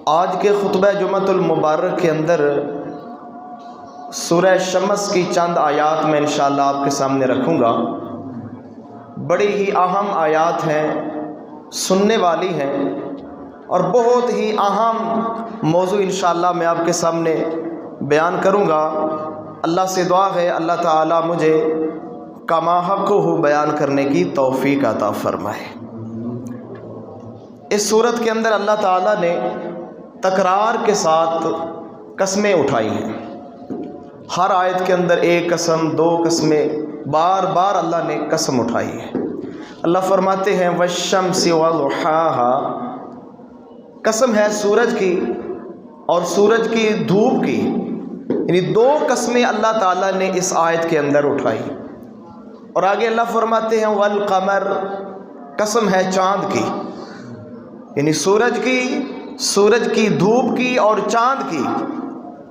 آج کے خطبہ جمعۃ المبارک کے اندر سورہ شمس کی چند آیات میں انشاءاللہ آپ کے سامنے رکھوں گا۔ بڑی ہی اہم آیات ہیں، سننے والی ہیں اور بہت ہی اہم موضوع انشاءاللہ میں آپ کے سامنے بیان کروں گا۔ اللہ سے دعا ہے اللہ تعالیٰ مجھے کما حق ہو بیان کرنے کی توفیق عطا فرمائے۔ اس صورت کے اندر اللہ تعالیٰ نے تکرار کے ساتھ قسمیں اٹھائی ہیں۔ ہر آیت کے اندر ایک قسم، دو قسمیں، بار بار اللہ نے قسم اٹھائی ہے۔ اللہ فرماتے ہیں والشمس وضحاها، قسم ہے سورج کی اور سورج کی دھوپ کی، یعنی دو قسمیں اللہ تعالیٰ نے اس آیت کے اندر اٹھائی۔ اور آگے اللہ فرماتے ہیں والقمر، قسم ہے چاند کی، یعنی سورج کی دھوپ کی اور چاند کی۔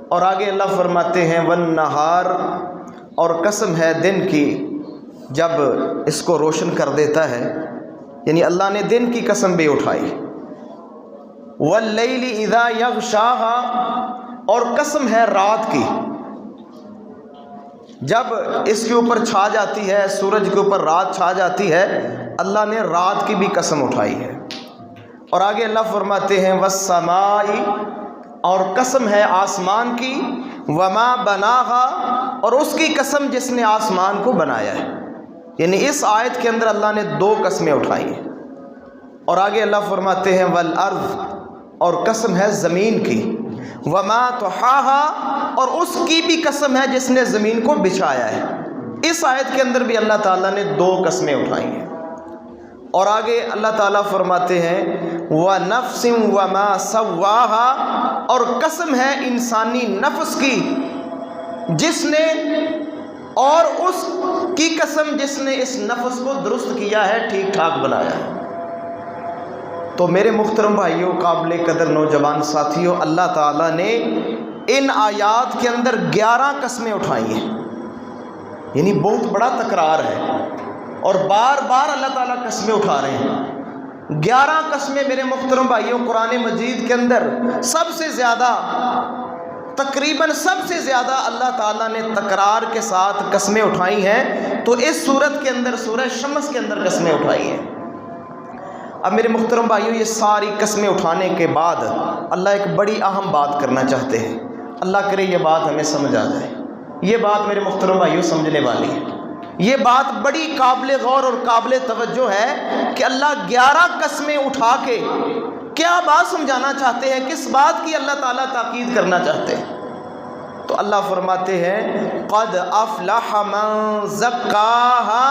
اور آگے اللہ فرماتے ہیں والنہار، اور قسم ہے دن کی جب اس کو روشن کر دیتا ہے، یعنی اللہ نے دن کی قسم بھی اٹھائی۔ واللیل اذا یغشاها، اور قسم ہے رات کی جب اس کے اوپر چھا جاتی ہے، سورج کے اوپر رات چھا جاتی ہے، اللہ نے رات کی بھی قسم اٹھائی ہے۔ اور آگے اللہ فرماتے ہیں والسماء، اور قسم ہے آسمان کی، وما بناها، اور اس کی قسم جس نے آسمان کو بنایا ہے۔ یعنی اس آیت کے اندر اللہ نے دو قسمیں اٹھائی ہیں۔ اور آگے اللہ فرماتے ہیں والارض، اور قسم ہے زمین کی، وما طحاها، اور اس کی بھی قسم ہے جس نے زمین کو بچھایا ہے۔ اس آیت کے اندر بھی اللہ تعالیٰ نے دو قسمیں اٹھائی ہیں۔ اور آگے اللہ تعالیٰ فرماتے ہیں وَنَفْسٍ وَمَا سَوَّاهَا، اور قسم ہے انسانی نفس کی جس نے، اور اس کی قسم جس نے اس نفس کو درست کیا ہے، ٹھیک ٹھاک بنایا ہے۔ تو میرے محترم بھائیوں، قابل قدر نوجوان ساتھیوں، اللہ تعالیٰ نے ان آیات کے اندر 11 قسمیں اٹھائی ہیں، یعنی بہت بڑا تکرار ہے اور بار بار اللہ تعالیٰ قسمیں اٹھا رہے ہیں۔ 11 قسمیں میرے محترم بھائیوں قرآن مجید کے اندر سب سے زیادہ، تقریباً سب سے زیادہ اللہ تعالیٰ نے تکرار کے ساتھ قسمیں اٹھائی ہیں۔ تو اس صورت کے اندر سورہ شمس کے اندر قسمیں اٹھائی ہیں۔ اب میرے محترم بھائیوں، یہ ساری قسمیں اٹھانے کے بعد اللہ ایک بڑی اہم بات کرنا چاہتے ہیں۔ اللہ کرے یہ بات ہمیں سمجھ آ جائے۔ یہ بات میرے محترم بھائیوں سمجھنے والی ہے، یہ بات بڑی قابل غور اور قابل توجہ ہے کہ اللہ 11 قسمیں اٹھا کے کیا بات سمجھانا چاہتے ہیں، کس بات کی اللہ تعالیٰ تاکید کرنا چاہتے ہیں۔ تو اللہ فرماتے ہیں قد افلح من زکاها،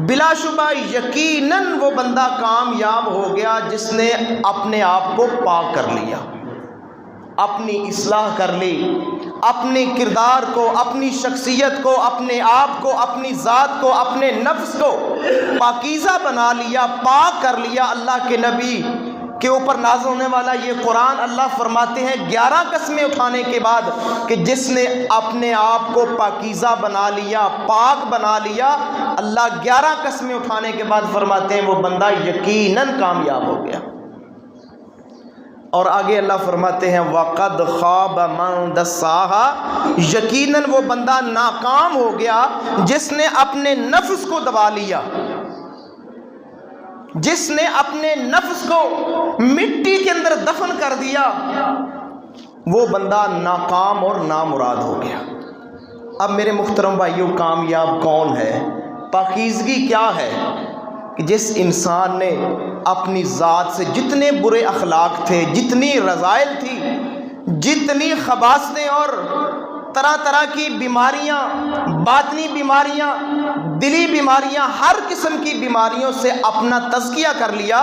بلا شبہ یقیناً وہ بندہ کامیاب ہو گیا جس نے اپنے آپ کو پاک کر لیا، اپنی اصلاح کر لی، اپنے کردار کو، اپنی شخصیت کو، اپنے آپ کو، اپنی ذات کو، اپنے نفس کو پاکیزہ بنا لیا، پاک کر لیا۔ اللہ کے نبی کے اوپر نازل ہونے والا یہ قرآن، اللہ فرماتے ہیں 11 قسمیں اٹھانے کے بعد کہ جس نے اپنے آپ کو پاکیزہ بنا لیا، پاک بنا لیا، اللہ 11 قسمیں اٹھانے کے بعد فرماتے ہیں وہ بندہ یقیناً کامیاب ہو گیا۔ اور آگے اللہ فرماتے ہیں وَقَدْ خَابَ مَنْ دَسَّاهَا، یقیناً وہ بندہ ناکام ہو گیا جس نے اپنے نفس کو دبا لیا، جس نے اپنے نفس کو مٹی کے اندر دفن کر دیا، وہ بندہ ناکام اور نامراد ہو گیا۔ اب میرے محترم بھائیوں، کامیاب کون ہے؟ پاکیزگی کیا ہے؟ کہ جس انسان نے اپنی ذات سے جتنے برے اخلاق تھے، جتنی رذائل تھی، جتنی خباثتیں اور طرح طرح کی بیماریاں، باطنی بیماریاں، دلی بیماریاں، ہر قسم کی بیماریوں سے اپنا تزکیہ کر لیا،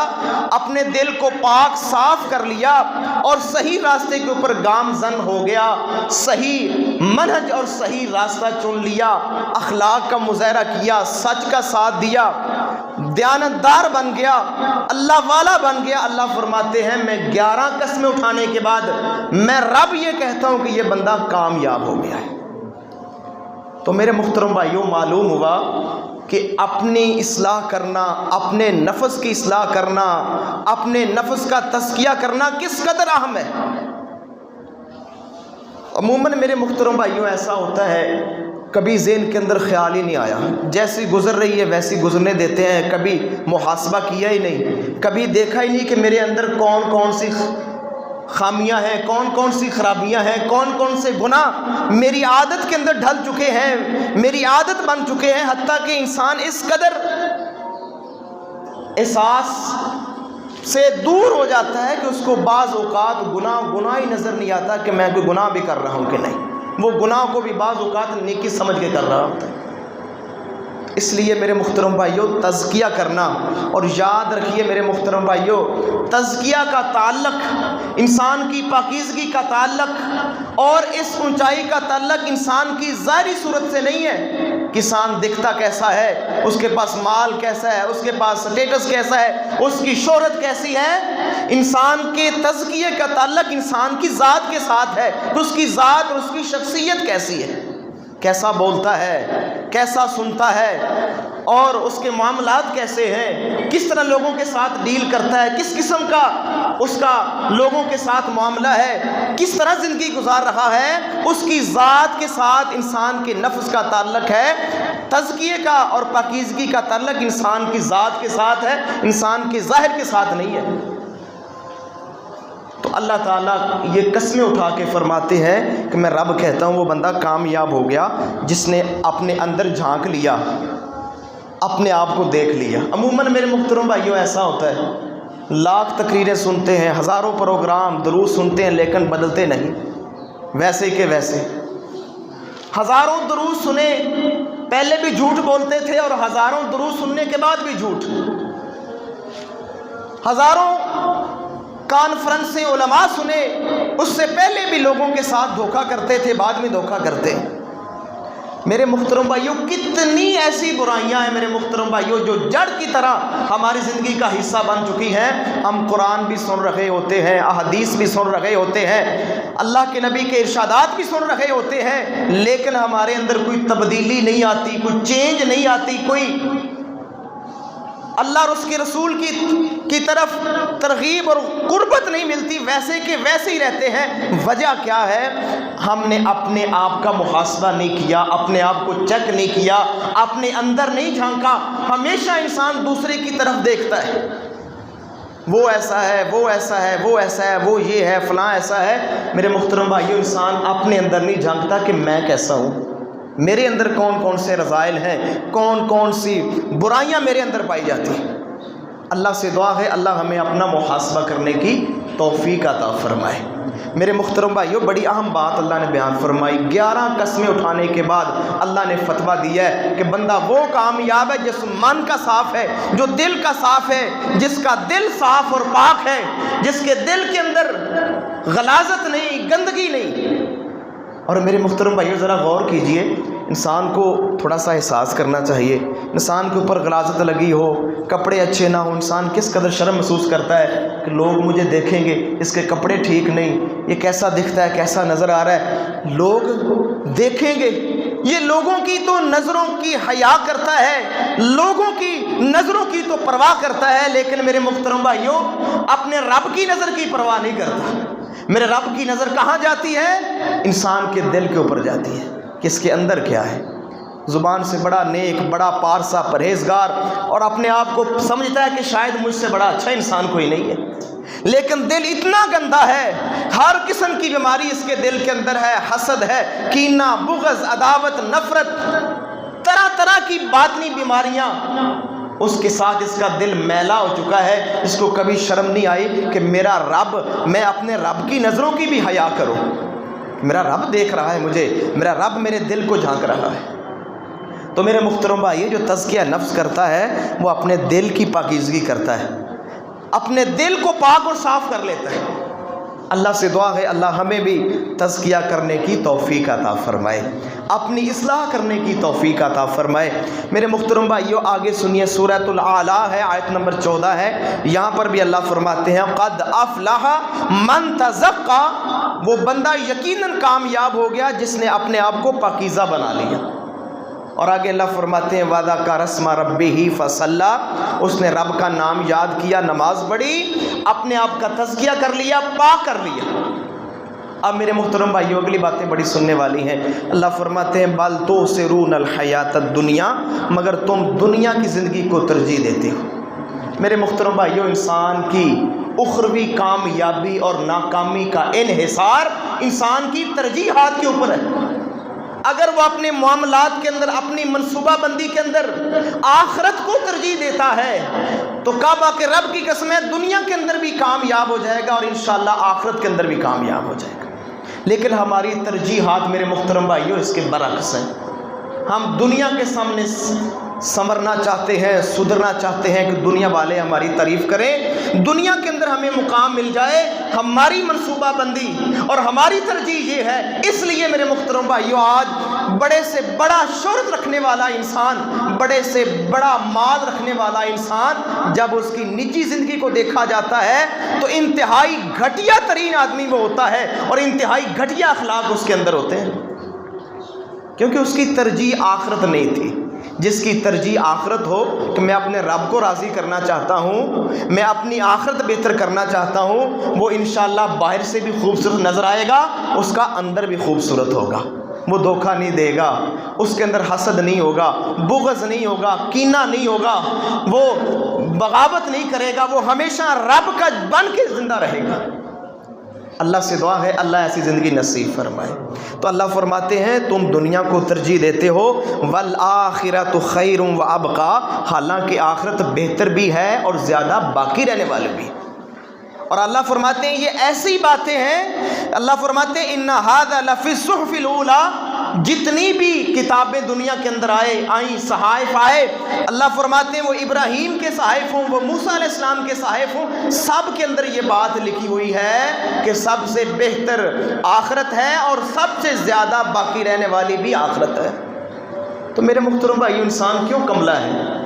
اپنے دل کو پاک صاف کر لیا اور صحیح راستے کے اوپر گامزن ہو گیا، صحیح منہج اور صحیح راستہ چن لیا، اخلاق کا مظاہرہ کیا، سچ کا ساتھ دیا، دیانتدار بن گیا، اللہ والا بن گیا۔ اللہ فرماتے ہیں میں 11 قسمیں اٹھانے کے بعد میں رب یہ کہتا ہوں کہ یہ بندہ کامیاب ہو گیا ہے۔ تو میرے محترم بھائیوں، معلوم ہوا کہ اپنی اصلاح کرنا، اپنے نفس کی اصلاح کرنا، اپنے نفس کا تزکیہ کرنا کس قدر اہم ہے۔ عموماً میرے محترم بھائیوں ایسا ہوتا ہے کبھی ذہن کے اندر خیال ہی نہیں آیا، جیسی گزر رہی ہے ویسی گزرنے دیتے ہیں، کبھی محاسبہ کیا ہی نہیں، کبھی دیکھا ہی نہیں کہ میرے اندر کون کون سی خامیاں ہیں، کون کون سی خرابیاں ہیں، کون کون سے گناہ میری عادت کے اندر ڈھل چکے ہیں، میری عادت بن چکے ہیں، حتیٰ کہ انسان اس قدر احساس سے دور ہو جاتا ہے کہ اس کو بعض اوقات گناہ ہی نظر نہیں آتا کہ میں کوئی گناہ بھی کر رہا ہوں کہ نہیں، وہ گناہ کو بھی بعض اوقات نیکی سمجھ کے کر رہا ہوتا ہے۔ اس لیے میرے محترم بھائیوں تزکیہ کرنا، اور یاد رکھیے میرے محترم بھائیوں تزکیہ کا تعلق انسان کی پاکیزگی کا تعلق اور اس اونچائی کا تعلق انسان کی ظاہری صورت سے نہیں ہے، کسان دکھتا کیسا ہے، اس کے پاس مال کیسا ہے، اس کے پاس سٹیٹس کیسا ہے، اس کی شہرت کیسی ہے، انسان کے تزکیے کا تعلق انسان کی ذات کے ساتھ ہے، اس کی ذات اور اس کی شخصیت کیسی ہے، کیسا بولتا ہے، کیسا سنتا ہے، اور اس کے معاملات کیسے ہیں، کس طرح لوگوں کے ساتھ ڈیل کرتا ہے، کس قسم کا اس کا لوگوں کے ساتھ معاملہ ہے، کس طرح زندگی گزار رہا ہے، اس کی ذات کے ساتھ انسان کے نفس کا تعلق ہے۔ تزکیے کا اور پاکیزگی کا تعلق انسان کی ذات کے ساتھ ہے، انسان کے ظاہر کے ساتھ نہیں ہے۔ تو اللہ تعالیٰ یہ قسمیں اٹھا کے فرماتے ہیں کہ میں رب کہتا ہوں وہ بندہ کامیاب ہو گیا جس نے اپنے اندر جھانک لیا، اپنے آپ کو دیکھ لیا۔ عموماً میرے محترم بھائیوں ایسا ہوتا ہے لاکھ تقریریں سنتے ہیں، ہزاروں پروگرام دروس سنتے ہیں، لیکن بدلتے نہیں، ویسے کہ ویسے۔ ہزاروں دروس سنے، پہلے بھی جھوٹ بولتے تھے اور ہزاروں دروس سننے کے بعد بھی جھوٹ، ہزاروں کانفرنسیں علماء سنے، اس سے پہلے بھی لوگوں کے ساتھ دھوکہ کرتے تھے، بعد میں دھوکہ کرتے۔ میرے محترم بھائیوں کتنی ایسی برائیاں ہیں میرے محترم بھائیوں جو جڑ کی طرح ہماری زندگی کا حصہ بن چکی ہیں۔ ہم قرآن بھی سن رہے ہوتے ہیں، احادیث بھی سن رہے ہوتے ہیں، اللہ کے نبی کے ارشادات بھی سن رہے ہوتے ہیں، لیکن ہمارے اندر کوئی تبدیلی نہیں آتی، کوئی چینج نہیں آتی، کوئی اللہ اور اس کے رسول کی طرف ترغیب اور قربت نہیں ملتی، ویسے کہ ویسے ہی رہتے ہیں۔ وجہ کیا ہے؟ ہم نے اپنے آپ کا محاسبہ نہیں کیا، اپنے آپ کو چیک نہیں کیا، اپنے اندر نہیں جھانکا۔ ہمیشہ انسان دوسرے کی طرف دیکھتا ہے، وہ ایسا ہے، وہ ایسا ہے، وہ ایسا ہے، وہ یہ ہے، فلاں ایسا ہے۔ میرے محترم بھائیو انسان اپنے اندر نہیں جھانکتا کہ میں کیسا ہوں، میرے اندر کون کون سے رذائل ہیں، کون کون سی برائیاں میرے اندر پائی جاتی ہیں۔ اللہ سے دعا ہے اللہ ہمیں اپنا محاسبہ کرنے کی توفیق عطا فرمائے۔ میرے محترم بھائیو بڑی اہم بات اللہ نے بیان فرمائی۔ 11 قسمیں اٹھانے کے بعد اللہ نے فتویٰ دیا ہے کہ بندہ وہ کامیاب ہے جس من کا صاف ہے، جو دل کا صاف ہے، جس کا دل صاف اور پاک ہے، جس کے دل کے اندر غلاظت نہیں، گندگی نہیں۔ اور میرے محترم بھائیو ذرا غور کیجئے، انسان کو تھوڑا سا احساس کرنا چاہیے، انسان کے اوپر غلاظت لگی ہو، کپڑے اچھے نہ ہوں، انسان کس قدر شرم محسوس کرتا ہے کہ لوگ مجھے دیکھیں گے، اس کے کپڑے ٹھیک نہیں، یہ کیسا دکھتا ہے، کیسا نظر آ رہا ہے، لوگ دیکھیں گے۔ یہ لوگوں کی تو نظروں کی حیا کرتا ہے، لوگوں کی نظروں کی تو پرواہ کرتا ہے، لیکن میرے محترم بھائیو اپنے رب کی نظر کی پرواہ نہیں کرتا۔ میرے رب کی نظر کہاں جاتی ہے؟ انسان کے دل کے اوپر جاتی ہے کہ اس کے اندر کیا ہے۔ زبان سے بڑا نیک، بڑا پارسا، پرہیزگار، اور اپنے آپ کو سمجھتا ہے کہ شاید مجھ سے بڑا اچھا انسان کوئی نہیں ہے، لیکن دل اتنا گندا ہے، ہر قسم کی بیماری اس کے دل کے اندر ہے، حسد ہے، کینہ، بغض، عداوت، نفرت، طرح طرح کی باطنی بیماریاں اس کے ساتھ اس کا دل میلا ہو چکا ہے۔ اس کو کبھی شرم نہیں آئی کہ میرا رب، میں اپنے رب کی نظروں کی بھی حیا کروں، میرا رب دیکھ رہا ہے مجھے، میرا رب میرے دل کو جھانک رہا ہے۔ تو میرے محترم بھائی جو تزکیہ نفس کرتا ہے وہ اپنے دل کی پاکیزگی کرتا ہے، اپنے دل کو پاک اور صاف کر لیتا ہے۔ اللہ سے دعا ہے اللہ ہمیں بھی تزکیہ کرنے کی توفیق عطا فرمائے، اپنی اصلاح کرنے کی توفیق عطا فرمائے۔ میرے محترم بھائیو آگے سنیے، سورۃ الاعلیٰ ہے، آیت نمبر 14 ہے، یہاں پر بھی اللہ فرماتے ہیں قد افلح من تزکا، وہ بندہ یقیناً کامیاب ہو گیا جس نے اپنے آپ کو پاکیزہ بنا لیا۔ اور آگے اللہ فرماتے ہیں وَذَكَرَ اسْمَ رَبِّهِ فَصَلَّى، اس نے رب کا نام یاد کیا، نماز پڑھی، اپنے آپ کا تزکیہ کر لیا، پاک کر لیا۔ اب میرے محترم بھائیو اگلی باتیں بڑی سننے والی ہیں۔ اللہ فرماتے ہیں بل تؤثرون الحیات الدنیا، مگر تم دنیا کی زندگی کو ترجیح دیتے ہو۔ میرے محترم بھائیو، انسان کی اخروی کامیابی اور ناکامی کا انحصار انسان کی ترجیحات کے اوپر ہے۔ اگر وہ اپنے معاملات کے اندر، اپنی منصوبہ بندی کے اندر آخرت کو ترجیح دیتا ہے تو کعبہ کے رب کی قسم ہے دنیا کے اندر بھی کامیاب ہو جائے گا اور انشاءاللہ آخرت کے اندر بھی کامیاب ہو جائے گا۔ لیکن ہماری ترجیحات میرے محترم بھائیوں اس کے برعکس ہیں۔ ہم دنیا کے سامنے سنورنا چاہتے ہیں، سدھرنا چاہتے ہیں کہ دنیا والے ہماری تعریف کریں، دنیا کے اندر ہمیں مقام مل جائے۔ ہماری منصوبہ بندی اور ہماری ترجیح یہ ہے۔ اس لیے میرے محترم بھائیوں، آج بڑے سے بڑا شہرت رکھنے والا انسان، بڑے سے بڑا مال رکھنے والا انسان، جب اس کی نجی زندگی کو دیکھا جاتا ہے تو انتہائی گھٹیا ترین آدمی وہ ہوتا ہے اور انتہائی گھٹیا اخلاق اس کے اندر ہوتے ہیں، کیونکہ اس کی ترجیح آخرت نہیں تھی۔ جس کی ترجیح آخرت ہو کہ میں اپنے رب کو راضی کرنا چاہتا ہوں، میں اپنی آخرت بہتر کرنا چاہتا ہوں، وہ انشاءاللہ باہر سے بھی خوبصورت نظر آئے گا، اس کا اندر بھی خوبصورت ہوگا۔ وہ دھوکہ نہیں دے گا، اس کے اندر حسد نہیں ہوگا، بغض نہیں ہوگا، کینہ نہیں ہوگا، وہ بغاوت نہیں کرے گا، وہ ہمیشہ رب کا بن کے زندہ رہے گا۔ اللہ سے دعا ہے اللہ ایسی زندگی نصیب فرمائے۔ تو اللہ فرماتے ہیں تم دنیا کو ترجیح دیتے ہو، والآخرۃ خیر وابقیٰ، حالانکہ آخرت بہتر بھی ہے اور زیادہ باقی رہنے والے بھی۔ اور اللہ فرماتے ہیں یہ ایسی باتیں ہیں، اللہ فرماتے ہیں ان ھذا لفی الصحف الاولی، جتنی بھی کتابیں دنیا کے اندر آئیں، صحائف آئے، اللہ فرماتے ہیں وہ ابراہیم کے صحائف ہوں، وہ موسیٰ علیہ السلام کے صحائف ہوں، سب کے اندر یہ بات لکھی ہوئی ہے کہ سب سے بہتر آخرت ہے اور سب سے زیادہ باقی رہنے والی بھی آخرت ہے۔ تو میرے محترم بھائی، انسان کیوں کملا ہے؟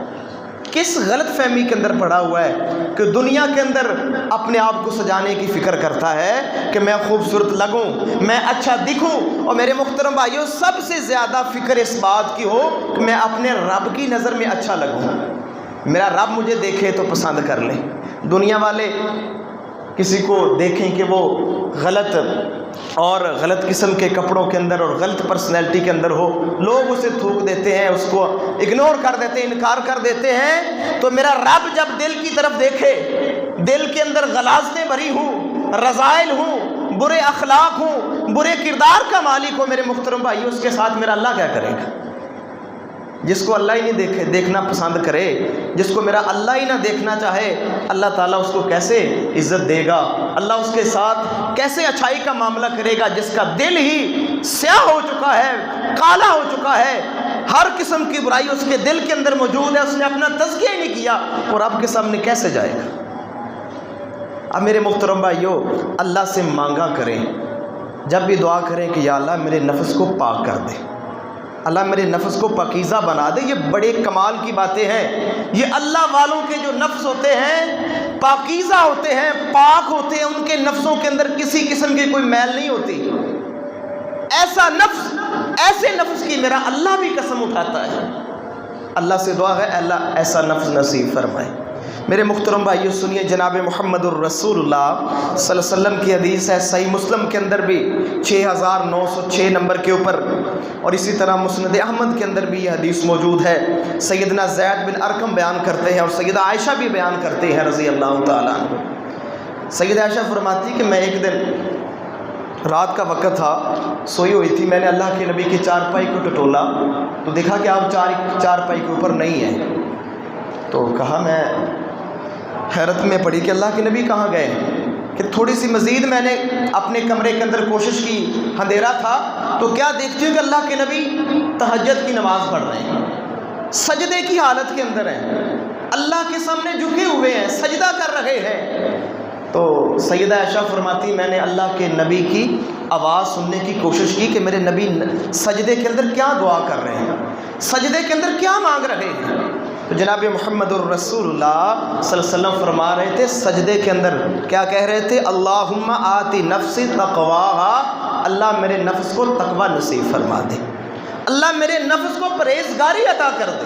کس غلط فہمی کے اندر پڑا ہوا ہے کہ دنیا کے اندر اپنے آپ کو سجانے کی فکر کرتا ہے کہ میں خوبصورت لگوں، میں اچھا دکھوں، اور میرے محترم بھائیوں سب سے زیادہ فکر اس بات کی ہو کہ میں اپنے رب کی نظر میں اچھا لگوں، میرا رب مجھے دیکھے تو پسند کر لے۔ دنیا والے کسی کو دیکھیں کہ وہ غلط اور غلط قسم کے کپڑوں کے اندر اور غلط پرسنالٹی کے اندر ہو، لوگ اسے تھوک دیتے ہیں، اس کو اگنور کر دیتے ہیں، انکار کر دیتے ہیں۔ تو میرا رب جب دل کی طرف دیکھے، دل کے اندر غلاظتیں بھری ہوں، رذائل ہوں، برے اخلاق ہوں، برے کردار کا مالک ہو، میرے محترم بھائی، اس کے ساتھ میرا اللہ کیا کرے گا؟ جس کو اللہ ہی نہیں دیکھنا پسند کرے، جس کو میرا اللہ ہی نہ دیکھنا چاہے، اللہ تعالیٰ اس کو کیسے عزت دے گا؟ اللہ اس کے ساتھ کیسے اچھائی کا معاملہ کرے گا جس کا دل ہی سیاہ ہو چکا ہے، کالا ہو چکا ہے، ہر قسم کی برائی اس کے دل کے اندر موجود ہے، اس نے اپنا تزکیہ ہی نہیں کیا، اور رب کے سامنے کیسے جائے گا؟ اب میرے محترم بھائیو، اللہ سے مانگا کریں، جب بھی دعا کریں کہ یا اللہ میرے نفس کو پاک کر دے، اللہ میرے نفس کو پاکیزہ بنا دے۔ یہ بڑے کمال کی باتیں ہیں، یہ اللہ والوں کے جو نفس ہوتے ہیں پاکیزہ ہوتے ہیں، پاک ہوتے ہیں، ان کے نفسوں کے اندر کسی قسم کی کوئی میل نہیں ہوتی۔ ایسا نفس، ایسے نفس کی میرا اللہ بھی قسم اٹھاتا ہے۔ اللہ سے دعا ہے اللہ ایسا نفس نصیب فرمائے۔ میرے محترم بھائیو سنیے، جناب محمد الرسول اللہ صلی اللہ علیہ وسلم کی حدیث ہے، صحیح مسلم کے اندر بھی 6906 نمبر کے اوپر، اور اسی طرح مسند احمد کے اندر بھی یہ حدیث موجود ہے۔ سیدنا زید بن ارقم بیان کرتے ہیں اور سیدہ عائشہ بھی بیان کرتے ہیں رضی اللہ تعالیٰ عنہ۔ سیدہ عائشہ فرماتی کہ میں ایک دن رات کا وقت تھا، سوئی ہوئی تھی، میں نے اللہ کے نبی کی چارپائی کو ٹٹولا تو دیکھا کہ آپ چارپائی کے اوپر نہیں ہیں، تو کہا، میں حیرت میں پڑی کہ اللہ کے نبی کہاں گئے، کہ تھوڑی سی مزید میں نے اپنے کمرے کے اندر کوشش کی، اندھیرا تھا، تو کیا دیکھتی ہوں کہ اللہ کے نبی تہجد کی نماز پڑھ رہے ہیں، سجدے کی حالت کے اندر ہیں، اللہ کے سامنے جھکے ہوئے ہیں، سجدہ کر رہے ہیں۔ تو سیدہ عائشہ فرماتی میں نے اللہ کے نبی کی آواز سننے کی کوشش کی کہ میرے نبی سجدے کے اندر کیا دعا کر رہے ہیں، سجدے کے اندر کیا مانگ رہے ہیں۔ تو جناب محمد الرسول اللہ صلی اللہ علیہ وسلم فرما رہے تھے سجدے کے اندر کیا کہہ رہے تھے، اللہم آتی نفسی تقواہا، اللہ میرے نفس کو تقوی نصیب فرما دے، اللہ میرے نفس کو پرہیزگاری عطا کر دے۔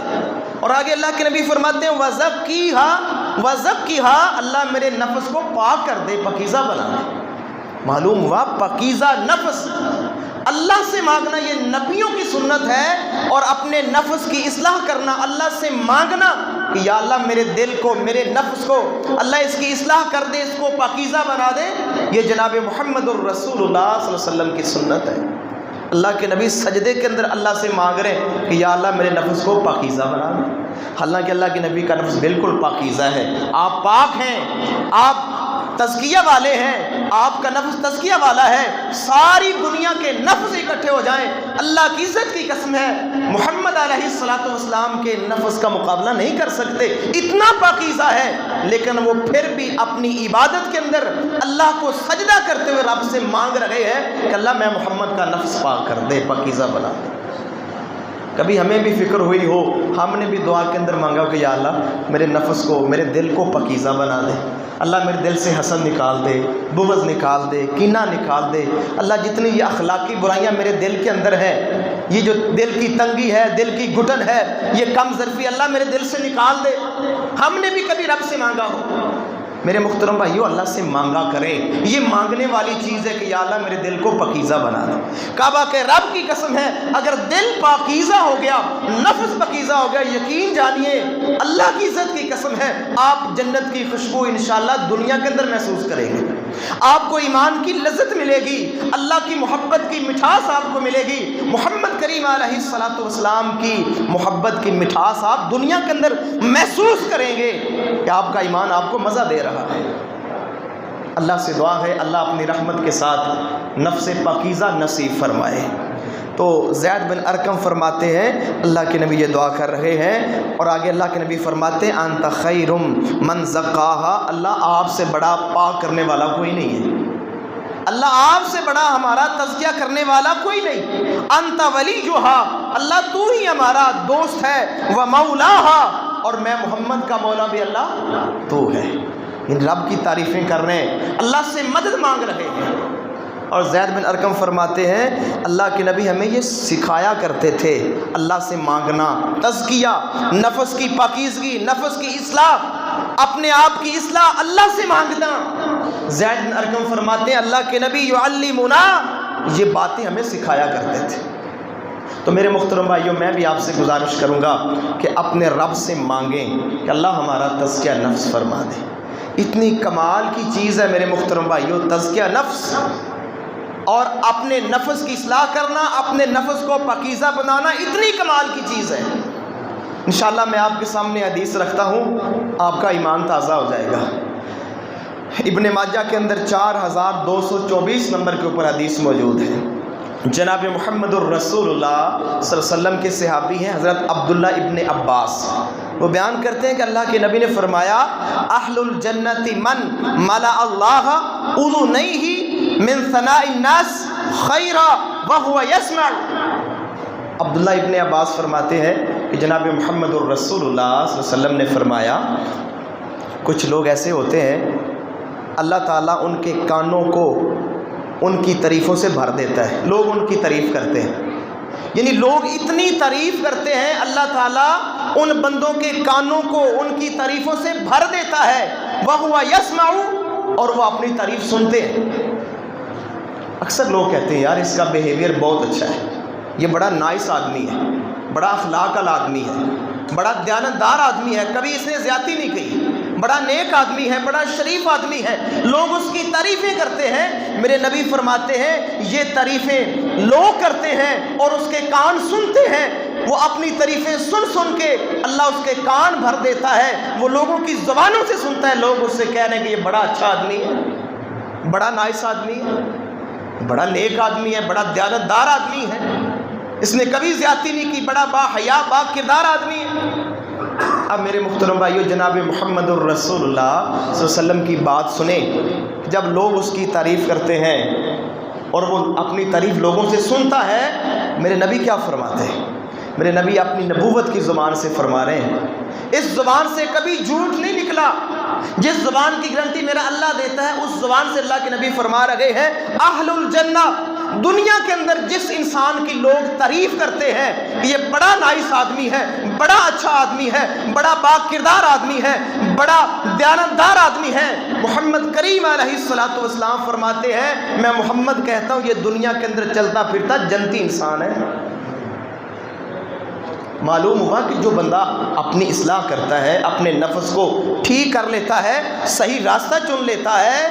اور آگے اللہ کے نبی فرماتے ہیں وَزَكِّهَا، اللہ میرے نفس کو پاک کر دے، پاکیزہ بنا دے۔ معلوم ہوا پاکیزہ نفس اللہ سے مانگنا یہ نبیوں کی سنت ہے، اور اپنے نفس کی اصلاح کرنا، اللہ سے مانگنا کہ یا اللہ میرے دل کو، میرے نفس کو اللہ اس کی اصلاح کر دے، اس کو پاکیزہ بنا دے، یہ جناب محمد الرسول اللہ صلی اللہ علیہ وسلم کی سنت ہے۔ اللہ کے نبی سجدے کے اندر اللہ سے مانگ رہے ہیں کہ یا اللہ میرے نفس کو پاکیزہ بنا دے، حالانکہ اللہ کے نبی کا نفس بالکل پاکیزہ ہے۔ آپ پاک ہیں، آپ تزکیہ والے ہیں، آپ کا نفس تزکیہ والا ہے۔ ساری دنیا کے نفس اکٹھے ہو جائیں، اللہ کی عزت کی قسم ہے محمد علیہ الصلوۃ والسلام کے نفس کا مقابلہ نہیں کر سکتے، اتنا پاکیزہ ہے۔ لیکن وہ پھر بھی اپنی عبادت کے اندر اللہ کو سجدہ کرتے ہوئے رب سے مانگ رہے ہیں کہ اللہ میں محمد کا نفس پاک کر دے، پاکیزہ بنا دے۔ کبھی ہمیں بھی فکر ہوئی ہو، ہم نے بھی دعا کے اندر مانگا کہ یا اللہ میرے نفس کو، میرے دل کو پاکیزہ بنا دے، اللہ میرے دل سے حسد نکال دے، بغض نکال دے، کینہ نکال دے، اللہ جتنی یہ اخلاقی برائیاں میرے دل کے اندر ہیں، یہ جو دل کی تنگی ہے، دل کی گھٹن ہے، یہ کم ظرفی اللہ میرے دل سے نکال دے۔ ہم نے بھی کبھی رب سے مانگا ہو؟ میرے محترم بھائیو، اللہ سے مانگا کریں، یہ مانگنے والی چیز ہے کہ یا اللہ میرے دل کو پاکیزہ بنا دے۔ کعبہ کے رب کی قسم ہے، اگر دل پاکیزہ ہو گیا، نفس پاکیزہ ہو گیا، یقین جانیے اللہ کی عزت کی قسم ہے آپ جنت کی خوشبو انشاءاللہ دنیا کے اندر محسوس کریں گے، آپ کو ایمان کی لذت ملے گی، اللہ کی محبت کی مٹھاس آپ کو ملے گی، محمد کریم علیہ الصلوۃ والسلام کی محبت کی مٹھاس آپ دنیا کے اندر محسوس کریں گے کہ آپ کا ایمان آپ کو مزہ دے رہا ہے۔ اللہ سے دعا ہے اللہ اپنی رحمت کے ساتھ نفس پاکیزہ نصیب فرمائے۔ تو زید بن ارقم فرماتے ہیں اللہ کے نبی یہ دعا کر رہے ہیں، اور آگے اللہ کے نبی فرماتے ہیں انت خیر من زکاہا، اللہ آپ سے بڑا پاک کرنے والا کوئی نہیں ہے، اللہ آپ سے بڑا ہمارا تزکیہ کرنے والا کوئی نہیں۔ انت ولیہا، اللہ تو ہی ہمارا دوست ہے، و مولاہا، اور میں محمد کا مولا بھی اللہ تو ہے۔ ان رب کی تعریفیں کر رہے ہیں، اللہ سے مدد مانگ رہے ہیں۔ اور زید بن ارقم فرماتے ہیں اللہ کے نبی ہمیں یہ سکھایا کرتے تھے، اللہ سے مانگنا، تزکیہ، نفس کی پاکیزگی، نفس کی اصلاح، اپنے آپ کی اصلاح اللہ سے مانگنا۔ زید بن ارقم فرماتے ہیں اللہ کے نبی یعلمنا، یہ باتیں ہمیں سکھایا کرتے تھے۔ تو میرے محترم بھائیوں، میں بھی آپ سے گزارش کروں گا کہ اپنے رب سے مانگیں کہ اللہ ہمارا تزکیہ نفس فرما دے۔ اتنی کمال کی چیز ہے میرے محترم بھائیوں تزکیہ نفس، اور اپنے نفس کی اصلاح کرنا، اپنے نفس کو پاکیزہ بنانا اتنی کمال کی چیز ہے۔ انشاءاللہ میں آپ کے سامنے حدیث رکھتا ہوں، آپ کا ایمان تازہ ہو جائے گا۔ ابن ماجہ کے اندر 4224 نمبر کے اوپر حدیث موجود ہے۔ جناب محمد الرسول اللہ صلی اللہ علیہ وسلم کے صحابی ہیں حضرت عبداللہ ابن عباس، وہ بیان کرتے ہیں کہ اللہ کے نبی نے فرمایا اہل الجنت من ملا اللہ اذنیہ من ثناء الناس خیرا وہو یسمع۔ عبداللہ ابن عباس فرماتے ہیں کہ جناب محمد الرسول اللہ صلی اللہ علیہ وسلم نے فرمایا کچھ لوگ ایسے ہوتے ہیں اللہ تعالیٰ ان کے کانوں کو ان کی تعریفوں سے بھر دیتا ہے، لوگ ان کی تعریف کرتے ہیں، یعنی لوگ اتنی تعریف کرتے ہیں اللہ تعالیٰ ان بندوں کے کانوں کو ان کی تعریفوں سے بھر دیتا ہے، وَهُوَ يَسْمَعُ، اور وہ اپنی تعریف سنتے ہیں۔ اکثر لوگ کہتے ہیں یار اس کا بیہیویئر بہت اچھا ہے، یہ بڑا نائس آدمی ہے، بڑا اخلاق والا آدمی ہے، بڑا دیانتدار آدمی ہے، کبھی اس نے زیادتی نہیں کی، بڑا نیک آدمی ہے، بڑا شریف آدمی ہے، لوگ اس کی تعریفیں کرتے ہیں۔ میرے نبی فرماتے ہیں یہ تعریفیں لوگ کرتے ہیں اور اس کے کان سنتے ہیں، وہ اپنی تعریفیں سن سن کے اللہ اس کے کان بھر دیتا ہے، وہ لوگوں کی زبانوں سے سنتا ہے، لوگ اس سے کہہ رہے ہیں کہ یہ بڑا اچھا آدمی ہے، بڑا نائس آدمی ہے، بڑا نیک آدمی ہے، بڑا دیانتدار آدمی ہے، اس نے کبھی زیادتی نہیں کی، بڑا با حیا با کردار آدمی ہے۔ اب میرے محترم بھائیو جناب محمد الرسول اللہ صلی اللہ علیہ وسلم کی بات سنیں، جب لوگ اس کی تعریف کرتے ہیں اور وہ اپنی تعریف لوگوں سے سنتا ہے، میرے نبی کیا فرماتے ہیں؟ میرے نبی اپنی نبوت کی زبان سے فرما رہے ہیں، اس زبان سے کبھی جھوٹ نہیں نکلا، جس زبان کی گارنٹی میرا اللہ دیتا ہے اس زبان سے اللہ کے نبی فرما رہے ہیں اہل الجنہ دنیا کے اندر جس انسان کی لوگ تعریف کرتے ہیں کہ یہ بڑا نائس آدمی ہے، بڑا اچھا آدمی ہے، بڑا با کردار آدمی ہے، بڑا دیانتدار آدمی ہے، محمد کریم علیہ الصلوۃ والسلام فرماتے ہیں میں محمد کہتا ہوں یہ دنیا کے اندر چلتا پھرتا جنتی انسان ہے۔ معلوم ہوا کہ جو بندہ اپنی اصلاح کرتا ہے، اپنے نفس کو ٹھیک کر لیتا ہے، صحیح راستہ چن لیتا ہے،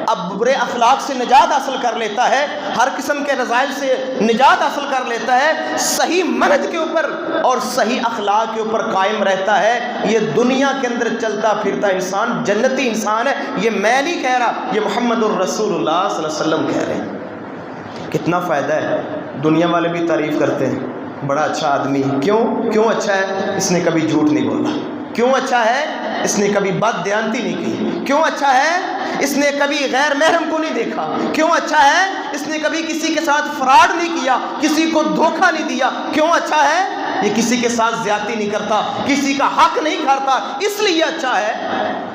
اب برے اخلاق سے نجات حاصل کر لیتا ہے، ہر قسم کے رذائل سے نجات حاصل کر لیتا ہے، صحیح منہج کے اوپر اور صحیح اخلاق کے اوپر قائم رہتا ہے، یہ دنیا کے اندر چلتا پھرتا انسان جنتی انسان ہے۔ یہ میں نہیں کہہ رہا، یہ محمد الرسول اللہ صلی اللہ علیہ وسلم کہہ رہے ہیں۔ کتنا فائدہ ہے، دنیا والے بھی تعریف کرتے ہیں بڑا اچھا آدمی۔ کیوں اچھا ہے؟ اس نے کبھی جھوٹ نہیں بولا۔ کیوں اچھا ہے؟ اس نے کبھی بد دیانتی نہیں کی۔ کیوں اچھا ہے؟ اس نے کبھی غیر محرم کو نہیں دیکھا۔ کیوں اچھا ہے؟ اس نے کبھی کسی کے ساتھ فراڈ نہیں کیا، کسی کو دھوکہ نہیں دیا۔ کیوں اچھا ہے؟ یہ کسی کے ساتھ زیادتی نہیں کرتا، کسی کا حق نہیں کھاتا، اس لیے اچھا ہے۔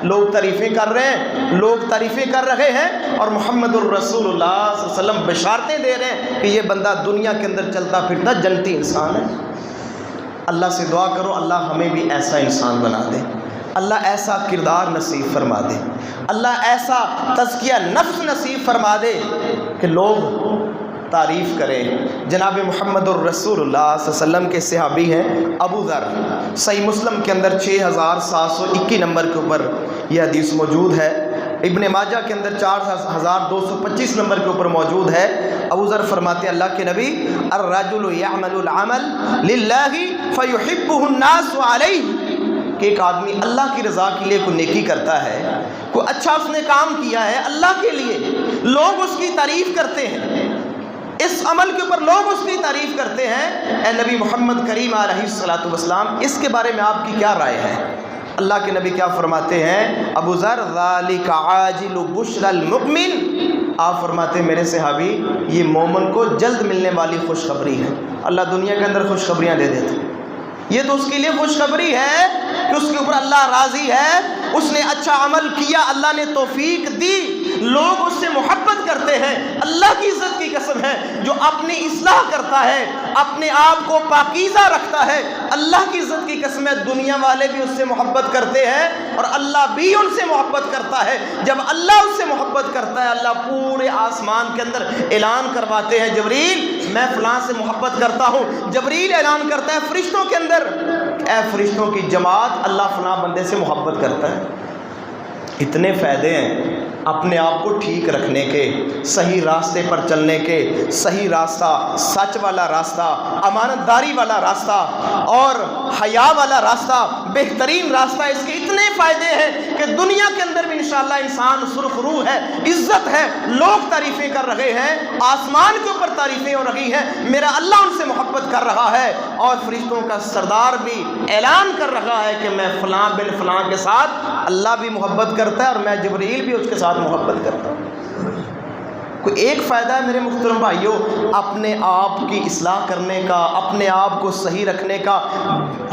لوگ تعریفیں کر رہے ہیں، لوگ تعریفیں کر رہے ہیں، اور محمد الرسول اللہ صلی اللہ علیہ وسلم بشارتیں دے رہے ہیں کہ یہ بندہ دنیا کے اندر چلتا پھرتا جنتی انسان ہے۔ اللہ سے دعا کرو اللہ ہمیں بھی ایسا انسان بنا دے، اللہ ایسا کردار نصیب فرما دے، اللہ ایسا تزکیہ نفس نصیب فرما دے کہ لوگ تعریف کریں۔ جناب محمد الرسول اللہ صلی اللہ علیہ وسلم کے صحابی ہیں ابو ذر، صحیح مسلم کے اندر 6721 نمبر کے اوپر یہ حدیث موجود ہے، ابن ماجہ کے اندر 4225 نمبر کے اوپر موجود ہے۔ ابو ذر فرماتے ہیں اللہ کے نبی الرجل یعمل العمل للہ فیحبہ الناس علیہ، کہ ایک آدمی اللہ کی رضا کے لیے کوئی نیکی کرتا ہے، کوئی اچھا اس نے کام کیا ہے اللہ کے لیے، لوگ اس کی تعریف کرتے ہیں، اس عمل کے اوپر لوگ اس کی تعریف کرتے ہیں۔ اے نبی محمد کریم علیہ الصلوۃ والسلام اس کے بارے میں آپ کی کیا رائے ہے؟ اللہ کے نبی کیا فرماتے ہیں؟ ابو ذر ذالک عاجل بشر المؤمن، آپ فرماتے ہیں میرے صحابی یہ مومن کو جلد ملنے والی خوشخبری ہے۔ اللہ دنیا کے اندر خوشخبریاں دے دیتے، یہ تو اس کے لیے خوشخبری ہے کہ اس کے اوپر اللہ راضی ہے، اس نے اچھا عمل کیا، اللہ نے توفیق دی، لوگ اس سے محبت کرتے ہیں۔ اللہ کی عزت کی قسم ہے جو اپنی اصلاح کرتا ہے، اپنے آپ کو پاکیزہ رکھتا ہے، اللہ کی عزت کی قسم ہے دنیا والے بھی اس سے محبت کرتے ہیں اور اللہ بھی ان سے محبت کرتا ہے۔ جب اللہ اس سے محبت کرتا ہے اللہ پورے آسمان کے اندر اعلان کرواتے ہیں جبریل میں فلاں سے محبت کرتا ہوں۔ جبریل اعلان کرتا ہے فرشتوں کے اندر اے فرشتوں کی جماعت اللہ فلاں بندے سے محبت کرتا ہے۔ اتنے فائدے ہیں اپنے آپ کو ٹھیک رکھنے کے، صحیح راستے پر چلنے کے، صحیح راستہ، سچ والا راستہ، امانت داری والا راستہ اور حیا والا راستہ، بہترین راستہ۔ اس کے اتنے فائدے ہیں کہ دنیا کے اندر بھی انشاءاللہ انسان سرخ روح ہے، عزت ہے، لوگ تعریفیں کر رہے ہیں، آسمان کے اوپر تعریفیں ہو رہی ہیں، میرا اللہ ان سے محبت کر رہا ہے، اور فرشتوں کا سردار بھی اعلان کر رہا ہے کہ میں فلاں بن فلاں کے ساتھ اللہ بھی محبت کرتا ہے اور میں جبریل بھی اس کے ساتھ محبت کرتا ہوں۔ کوئی ایک فائدہ ہے میرے محترم بھائیوں، اپنے آپ کی اصلاح کرنے کا، اپنے آپ کو صحیح رکھنے کا،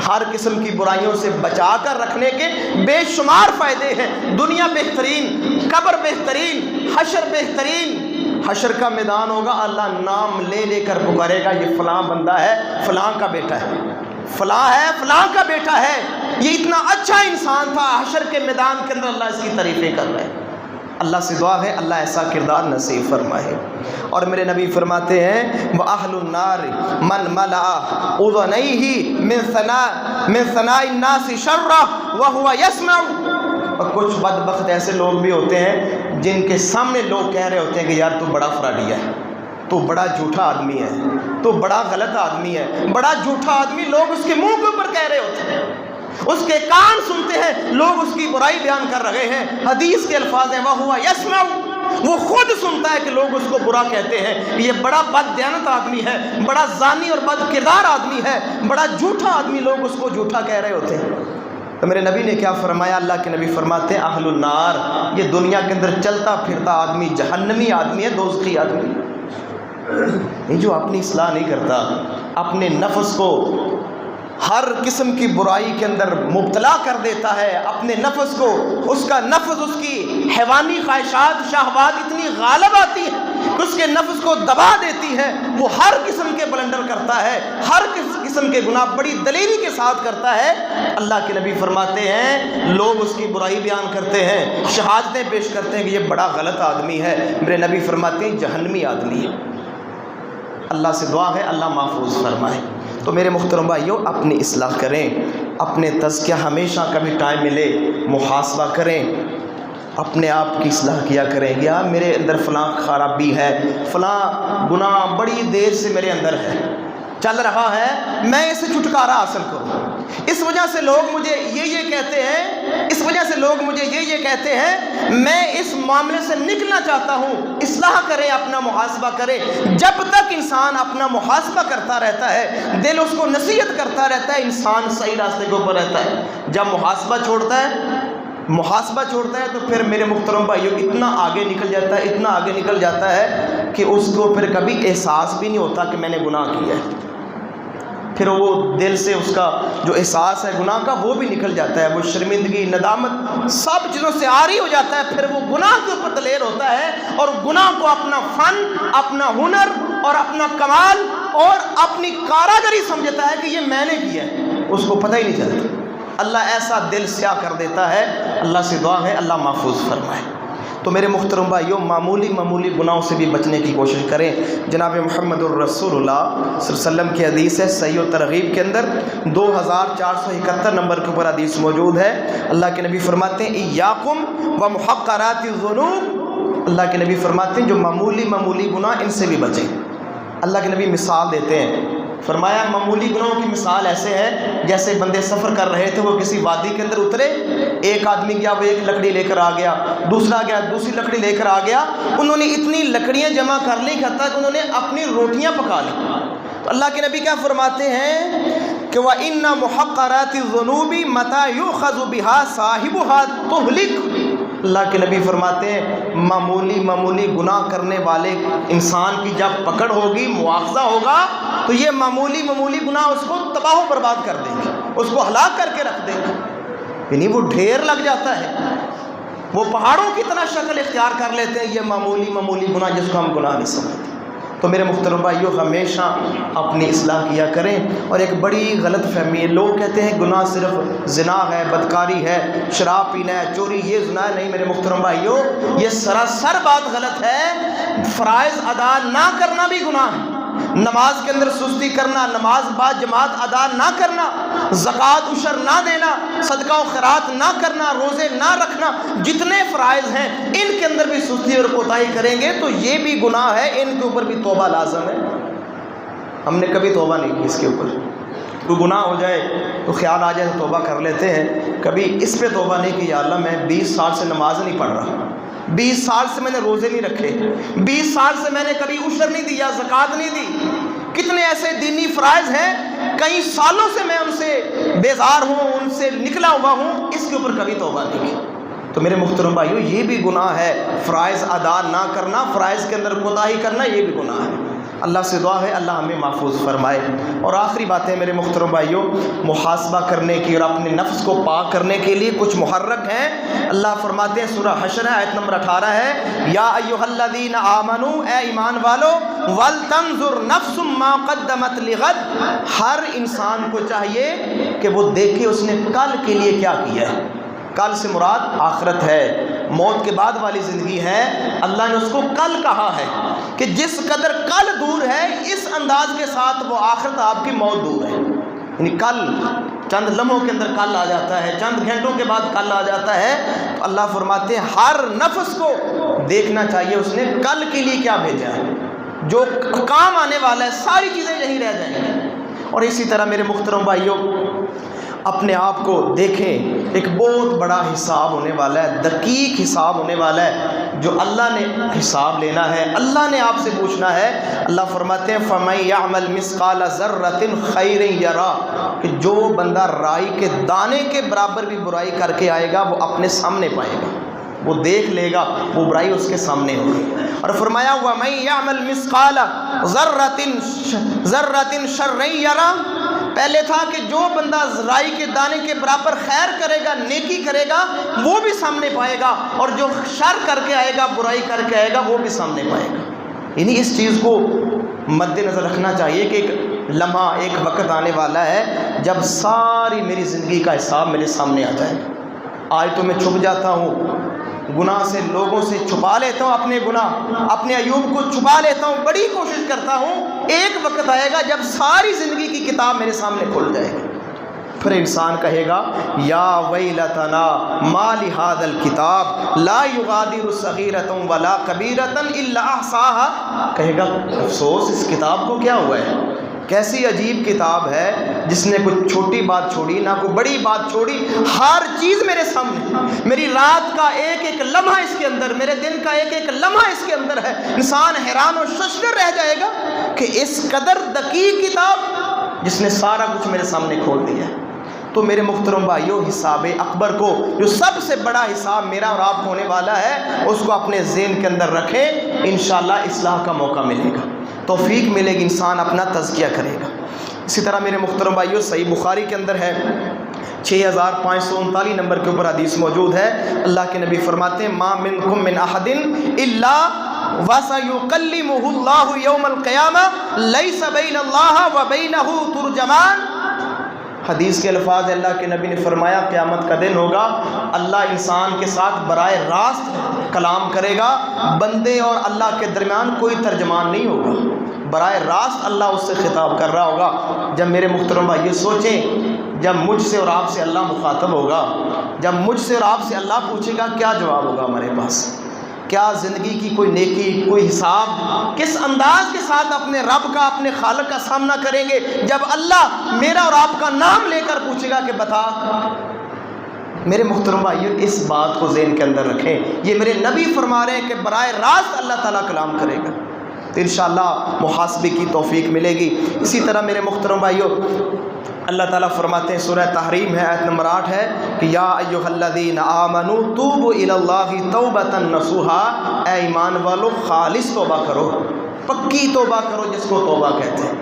ہر قسم کی برائیوں سے بچا کر رکھنے کے بے شمار فائدے ہیں۔ دنیا بہترین، قبر بہترین، حشر بہترین، حشر کا میدان ہوگا، اللہ نام لے لے کر پکارے گا یہ فلاں بندہ ہے، فلاں کا بیٹا ہے، فلاں ہے، فلاں کا بیٹا ہے، یہ اتنا اچھا انسان تھا۔ حشر کے میدان کے اندر اللہ اس کی تعریفیں کر رہے ہیں۔ اللہ سے دعا ہے اللہ ایسا کردار نصیب فرمائے۔ اور میرے نبی فرماتے ہیں وَأَهْلُ النَّارِ مَنْ مَلَأَ أُذُنَيْهِ مِنْ ثَنَاءِ النَّاسِ شَرًّا وَهُوَ يَسْمَعُ۔ اور کچھ بدبخت ایسے لوگ بھی ہوتے ہیں جن کے سامنے لوگ کہہ رہے ہوتے ہیں کہ یار تو بڑا فراڈیا ہے، تو بڑا جھوٹا آدمی ہے، تو بڑا غلط آدمی ہے، بڑا جھوٹا آدمی، لوگ اس کے منہ کے اوپر کہہ رہے ہوتے ہیں، اس کے کان سنتے ہیں، لوگ اس کی برائی بیان کر رہے ہیں۔ حدیث کے الفاظ ہیں وَهُوَ يَسْمَعُ، وہ خود سنتا ہے کہ لوگ اس کو برا کہتے ہیں، یہ بڑا بد دیانت آدمی ہے، بڑا زانی اور بد کردار آدمی ہے، بڑا جھوٹا آدمی، لوگ اس کو جھوٹا کہہ رہے ہوتے ہیں۔ تو میرے نبی نے کیا فرمایا؟ اللہ کے نبی فرماتے ہیں اہل النار، یہ دنیا کے اندر چلتا پھرتا آدمی جہنمی آدمی ہے، دوزخی آدمی ہے، یہ جو اپنی اصلاح نہیں کرتا، اپنے نفس کو ہر قسم کی برائی کے اندر مبتلا کر دیتا ہے اپنے نفس کو. اس کا نفس، اس کی حیوانی خواہشات شہوات اتنی غالب آتی ہے کہ اس کے نفس کو دبا دیتی ہے. وہ ہر قسم کے بلنڈر کرتا ہے، ہر قسم کے گناہ بڑی دلیری کے ساتھ کرتا ہے. اللہ کے نبی فرماتے ہیں لوگ اس کی برائی بیان کرتے ہیں، شہادتیں پیش کرتے ہیں کہ یہ بڑا غلط آدمی ہے. میرے نبی فرماتے ہیں جہنمی آدمی ہے. اللہ سے دعا ہے اللہ محفوظ فرمائے. تو میرے محترم بھائیوں، اپنی اصلاح کریں، اپنے تزکیہ ہمیشہ کبھی ٹائم ملے محاسبہ کریں، اپنے آپ کی اصلاح کیا کریں. یار میرے اندر فلاں خرابی ہے، فلاں گناہ بڑی دیر سے میرے اندر ہے، چل رہا ہے، میں اسے چھٹکارا حاصل کروں. اس وجہ سے لوگ مجھے یہ کہتے ہیں، اس وجہ سے لوگ مجھے یہ کہتے ہیں، میں اس معاملے سے نکلنا چاہتا ہوں. اصلاح کریں، اپنا محاسبہ کریں. جب تک انسان اپنا محاسبہ کرتا رہتا ہے، دل اس کو نصیحت کرتا رہتا ہے، انسان صحیح راستے کے اوپر رہتا ہے. جب محاسبہ چھوڑتا ہے تو پھر میرے محترم بھائیوں اتنا آگے نکل جاتا ہے کہ اس کو پھر کبھی احساس بھی نہیں ہوتا کہ میں نے گناہ کیا ہے. پھر وہ دل سے اس کا جو احساس ہے گناہ کا وہ بھی نکل جاتا ہے. وہ شرمندگی، ندامت سب چیزوں سے عاری ہو جاتا ہے. پھر وہ گناہ کے اوپر دلیر ہوتا ہے اور گناہ کو اپنا فن، اپنا ہنر اور اپنا کمال اور اپنی کاراگری سمجھتا ہے کہ یہ میں نے کیا ہے. اس کو پتہ ہی نہیں چلتا. اللہ ایسا دل سیاہ کر دیتا ہے. اللہ سے دعا ہے اللہ محفوظ فرمائے. تو میرے محترم بھائیوں، معمولی گناہوں سے بھی بچنے کی کوشش کریں. جناب محمد الرسول اللہ صلی اللہ علیہ وسلم کی حدیث ہے صحیح و ترغیب کے اندر 2471 نمبر کے اوپر حدیث موجود ہے. اللہ کے نبی فرماتے ہیں ایاکم و محقرات الذنوب. اللہ کے نبی فرماتے ہیں جو معمولی گناہ ان سے بھی بچیں. اللہ کے نبی مثال دیتے ہیں، فرمایا معمولی گناہوں کی مثال ایسے ہے جیسے بندے سفر کر رہے تھے، وہ کسی وادی کے اندر اترے، ایک آدمی گیا، وہ ایک لکڑی لے کر آ گیا، دوسرا گیا دوسری لکڑی لے کر آ گیا. انہوں نے اتنی لکڑیاں جمع کر لی حتیٰ کہ انہوں نے اپنی روٹیاں پکا لی. تو اللہ کے نبی کیا فرماتے ہیں کہ وَإِنَّ مُحَقَّرَاتِ الذُّنُوبِ مَتَى يُؤْخَذُ بِهَا صَاحِبُهَا تُهْلِكُ. اللہ کے نبی فرماتے ہیں معمولی گناہ کرنے والے انسان کی جب پکڑ ہوگی، مواخذہ ہوگا، تو یہ معمولی گناہ اس کو تباہ و برباد کر دیں گے، اس کو ہلاک کر کے رکھ دیں گے. یعنی وہ ڈھیر لگ جاتا ہے، وہ پہاڑوں کی طرح شکل اختیار کر لیتے ہیں. یہ معمولی گناہ جس کو ہم گناہ نہیں سمجھتے. تو میرے محترم بھائیوں، ہمیشہ اپنی اصلاح کیا کریں. اور ایک بڑی غلط فہمی ہے، لوگ کہتے ہیں گناہ صرف زنا ہے، بدکاری ہے، شراب پینا ہے، چوری، یہ زنا ہے. نہیں میرے محترم بھائیوں، یہ سراسر بات غلط ہے. فرائض ادا نہ کرنا بھی گناہ ہے. نماز کے اندر سستی کرنا، نماز با جماعت ادا نہ کرنا، زکوٰۃ عشر نہ دینا، صدقہ و خیرات نہ کرنا، روزے نہ رکھنا، جتنے فرائض ہیں ان کے اندر بھی سستی اور کوتاہی کریں گے تو یہ بھی گناہ ہے. ان کے اوپر بھی توبہ لازم ہے. ہم نے کبھی توبہ نہیں کی اس کے اوپر. کوئی گناہ ہو جائے تو خیال آ جائے تو توبہ کر لیتے ہیں. کبھی اس پہ توبہ نہیں کہ یا اللہ میں 20 سال سے نماز نہیں پڑھ رہا، 20 سال سے میں نے روزے نہیں رکھے، 20 سال سے میں نے کبھی عشر نہیں دیا، زکوٰۃ نہیں دی. کتنے ایسے دینی فرائض ہیں کئی سالوں سے میں ان سے بیزار ہوں، ان سے نکلا ہوا ہوں، اس کے اوپر کبھی توبہ نہیں کی. تو میرے محترم بھائیوں، یہ بھی گناہ ہے. فرائض ادا نہ کرنا، فرائض کے اندر کوتاہی کرنا، یہ بھی گناہ ہے. اللہ سے دعا ہے اللہ ہمیں محفوظ فرمائے. اور آخری بات ہے میرے محترم بھائیوں، محاسبہ کرنے کی اور اپنے نفس کو پاک کرنے کے لیے کچھ محرک ہیں. اللہ فرماتے ہیں سورہ حشر آیت نمبر 18 ہے، یا ایھا الذین آمنوا، اے ایمان والو، ولتنظر نفس ما قدمت لغد. ہر انسان کو چاہیے کہ وہ دیکھے اس نے کل کے لیے کیا کیا ہے. کل سے مراد آخرت ہے، موت کے بعد والی زندگی ہے. اللہ نے اس کو کل کہا ہے کہ جس قدر کل دور ہے اس انداز کے ساتھ وہ آخرت آپ کی موت دور ہے. یعنی کل چند لمحوں کے اندر کل آ جاتا ہے، چند گھنٹوں کے بعد کل آ جاتا ہے. تو اللہ فرماتے ہیں ہر نفس کو دیکھنا چاہیے اس نے کل کے لیے کیا بھیجا ہے. جو کام آنے والا ہے ساری چیزیں یہیں رہ جائیں گی. اور اسی طرح میرے محترم بھائیوں، اپنے آپ کو دیکھیں، ایک بہت بڑا حساب ہونے والا ہے، دقیق حساب ہونے والا ہے، جو اللہ نے حساب لینا ہے، اللہ نے آپ سے پوچھنا ہے. اللہ فرماتے ہیں فَمَن يَعْمَلْ مِثْقَالَ ذَرَّةٍ خَيْرًا يَرَهُ، کہ جو بندہ رائی کے دانے کے برابر بھی برائی کر کے آئے گا وہ اپنے سامنے پائے گا، وہ دیکھ لے گا، وہ برائی اس کے سامنے ہوگی. اور فرمایا وَمَن يَعْمَلْ مِثْقَالَ ذَرَّةٍ شَرًّا يَرَهُ، پہلے تھا کہ جو بندہ رائی کے دانے کے برابر خیر کرے گا، نیکی کرے گا، وہ بھی سامنے پائے گا، اور جو شر کر کے آئے گا، برائی کر کے آئے گا، وہ بھی سامنے پائے گا۔ یعنی اس چیز کو مد نظر رکھنا چاہیے کہ ایک لمحہ، ایک وقت آنے والا ہے جب ساری میری زندگی کا حساب میرے سامنے آ جائے گا۔ آج تو میں چھپ جاتا ہوں گناہ سے، لوگوں سے چھپا لیتا ہوں اپنے گناہ، اپنے عیوب کو چھپا لیتا ہوں، بڑی کوشش کرتا ہوں۔ ایک وقت آئے گا جب ساری زندگی کی کتاب میرے سامنے کھل جائے گی، پھر انسان کہے گا یا ویلتنا ما لہذا الکتاب لا یغادر صغیرۃ ولا کبیرۃ الا احصاها، کہے گا افسوس اس کتاب کو کیا ہوا ہے، کیسی عجیب کتاب ہے جس نے کوئی چھوٹی بات چھوڑی نہ کوئی بڑی بات چھوڑی، ہر چیز میرے سامنے، میری رات کا ایک ایک لمحہ اس کے اندر، میرے دن کا ایک ایک لمحہ اس کے اندر ہے۔ انسان حیران و ششدر رہ جائے گا کہ اس قدر دقیق کتاب جس نے سارا کچھ میرے سامنے کھول دیا ہے۔ تو میرے محترم بھائیو، حساب اکبر کو، جو سب سے بڑا حساب میرا اور آپ ہونے والا ہے، اس کو اپنے ذہن کے اندر رکھیں، انشاءاللہ اصلاح کا موقع ملے گا، توفیق ملے گی، انسان اپنا تزکیہ کرے گا۔ اسی طرح میرے محترم بھائیو، صحیح بخاری کے اندر ہے 6539 نمبر کے اوپر حدیث موجود ہے، اللہ کے نبی فرماتے ہیں ما منکم من احد الا وسيكلمه الله يوم القيامة ليس بين الله وبينه ترجمان۔ حدیث کے الفاظ اللہ کے نبی نے فرمایا قیامت کا دن ہوگا، اللہ انسان کے ساتھ براہ راست کلام کرے گا، بندے اور اللہ کے درمیان کوئی ترجمان نہیں ہوگا، براہ راست اللہ اس سے خطاب کر رہا ہوگا۔ جب میرے محترم بھائی یہ سوچیں، جب مجھ سے اور آپ سے اللہ مخاطب ہوگا، جب مجھ سے اور آپ سے اللہ پوچھے گا، کیا جواب ہوگا ہمارے پاس؟ کیا زندگی کی کوئی نیکی، کوئی حساب، کس انداز کے ساتھ اپنے رب کا، اپنے خالق کا سامنا کریں گے جب اللہ میرا اور آپ کا نام لے کر پوچھے گا کہ بتا؟ میرے محترم بھائیو، اس بات کو ذہن کے اندر رکھیں، یہ میرے نبی فرما رہے ہیں کہ براہ راست اللہ تعالیٰ کلام کرے گا، تو انشاءاللہ محاسبے کی توفیق ملے گی۔ اسی طرح میرے محترم بھائیو، اللہ تعالیٰ فرماتے ہیں، سورہ تحریم ہے، آیت نمبر 8 ہے کہ یا ایھا الذین آمنوا توبوا الی اللہ توبۃ نصوحا، اے ایمان والو خالص توبہ کرو، پکی توبہ کرو، جس کو توبہ کہتے ہیں۔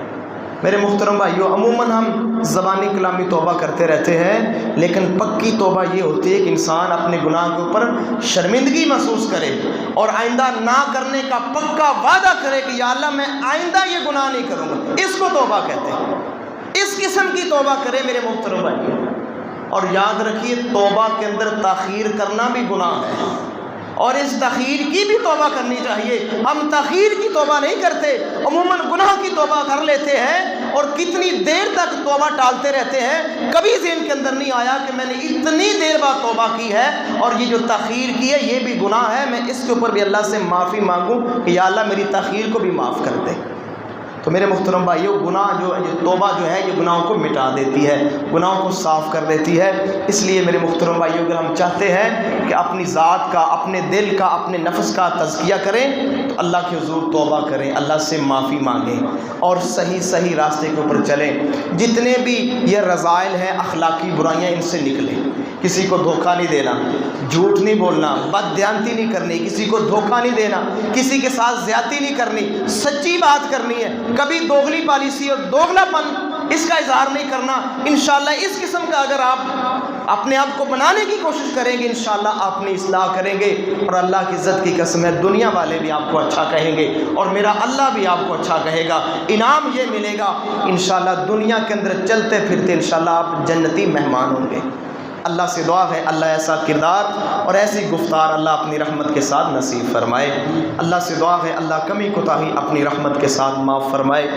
میرے محترم بھائیو، عموماً ہم زبانی کلامی توبہ کرتے رہتے ہیں، لیکن پکی توبہ یہ ہوتی ہے کہ انسان اپنے گناہ کے اوپر شرمندگی محسوس کرے اور آئندہ نہ کرنے کا پکا وعدہ کرے کہ یا اللہ میں آئندہ یہ گناہ نہیں کروں گا، اس کو توبہ کہتے ہیں۔ اس قسم کی توبہ کرے میرے محترم بھائی، اور یاد رکھیے توبہ کے اندر تاخیر کرنا بھی گناہ ہے، اور اس تاخیر کی بھی توبہ کرنی چاہیے۔ ہم تاخیر کی توبہ نہیں کرتے، عموماً گناہ کی توبہ کر لیتے ہیں، اور کتنی دیر تک توبہ ٹالتے رہتے ہیں، کبھی ذہن کے اندر نہیں آیا کہ میں نے اتنی دیر بعد توبہ کی ہے، اور یہ جو تاخیر کی ہے یہ بھی گناہ ہے، میں اس کے اوپر بھی اللہ سے معافی مانگوں کہ یا اللہ میری تاخیر کو بھی معاف کر دے۔ تو میرے محترم بھائیو، گناہ جو توبہ جو ہے یہ گناہوں کو مٹا دیتی ہے، گناہوں کو صاف کر دیتی ہے۔ اس لیے میرے محترم بھائیو، اگر ہم چاہتے ہیں کہ اپنی ذات کا، اپنے دل کا، اپنے نفس کا تزکیہ کریں تو اللہ کے حضور توبہ کریں، اللہ سے معافی مانگیں اور صحیح راستے کے اوپر چلیں۔ جتنے بھی یہ رذائل ہیں، اخلاقی برائیاں، ان سے نکلیں۔ کسی کو دھوکہ نہیں دینا، جھوٹ نہیں بولنا، بددیانتی نہیں کرنی، کسی کو دھوکہ نہیں دینا، کسی کے ساتھ زیادتی نہیں کرنی، سچی بات کرنی ہے، کبھی دوغلی پالیسی اور دوغلا پن اس کا اظہار نہیں کرنا۔ انشاءاللہ اس قسم کا اگر آپ اپنے آپ کو بنانے کی کوشش کریں گے، انشاءاللہ آپ اپنی اصلاح کریں گے، اور اللہ کی عزت کی قسم ہے دنیا والے بھی آپ کو اچھا کہیں گے، اور میرا اللہ بھی آپ کو اچھا کہے گا۔ انعام یہ ملے گا انشاءاللہ، دنیا کے اندر چلتے پھرتے انشاءاللہ آپ جنتی مہمان ہوں گے۔ اللہ سے دعا ہے اللہ ایسا کردار اور ایسی گفتار اللہ اپنی رحمت کے ساتھ نصیب فرمائے۔ اللہ سے دعا ہے اللہ کمی کوتاہی اپنی رحمت کے ساتھ معاف فرمائے۔